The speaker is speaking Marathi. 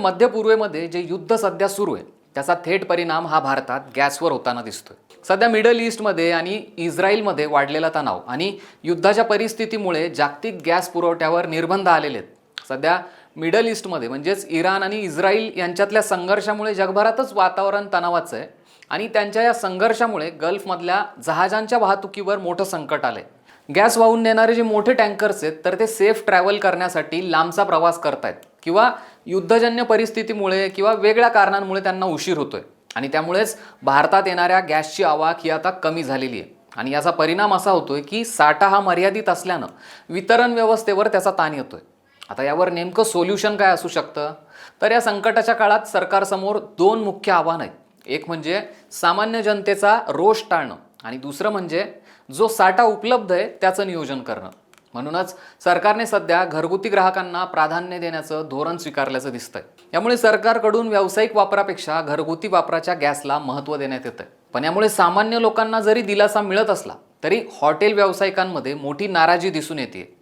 मध्य पूर्वेमध्ये जे युद्ध सध्या सुरू आहे त्याचा थेट परिणाम हा भारतात गॅसवर होताना दिसतोय। सध्या मिडल ईस्टमध्ये आणि इस्रायलमध्ये वाढलेला तणाव आणि युद्धाच्या परिस्थितीमुळे जागतिक गॅस पुरवठ्यावर निर्बंध आलेले आहेत। सध्या मिडल ईस्टमध्ये म्हणजेच इराण आणि इस्रायल यांच्यातल्या संघर्षामुळे जगभरातच वातावरण तणावाचं आहे आणि त्यांच्या या संघर्षामुळे गल्फमधल्या जहाजांच्या वाहतुकीवर मोठं संकट आलंय। गॅस वाहून नेणारे जे मोठे टँकर्स आहेत तर ते सेफ ट्रॅव्हल करण्यासाठी लांबचा प्रवास करतायत किंवा युद्धजन्य परिस्थितीमुळे किंवा वेगळ्या कारणांमुळे त्यांना उशीर होतोय आणि त्यामुळेच भारतात येणाऱ्या गॅसची आवक ही आता कमी झालेली आहे आणि याचा परिणाम असा होतोय की साठा हा मर्यादित असल्यानं वितरण व्यवस्थेवर त्याचा ताण येतोय। आता यावर नेमकं सोल्युशन काय असू शकतं? तर या संकटाच्या काळात सरकारसमोर दोन मुख्य आव्हानं आहेत। एक म्हणजे सामान्य जनतेचा रोष टाळणं आणि दुसरं म्हणजे जो साठा उपलब्ध आहे त्याचं नियोजन करणं। म्हणूनच सरकारने सध्या घरगुती ग्राहकांना प्राधान्य देण्याचं धोरण स्वीकारल्याचं दिसतंय। यामुळे सरकारकडून व्यावसायिक वापरापेक्षा घरगुती वापराच्या गॅसला महत्त्व देण्यात येतंय। पण यामुळे सामान्य लोकांना जरी दिलासा मिळत असला तरी हॉटेल व्यावसायिकांमध्ये मोठी नाराजी दिसून येते।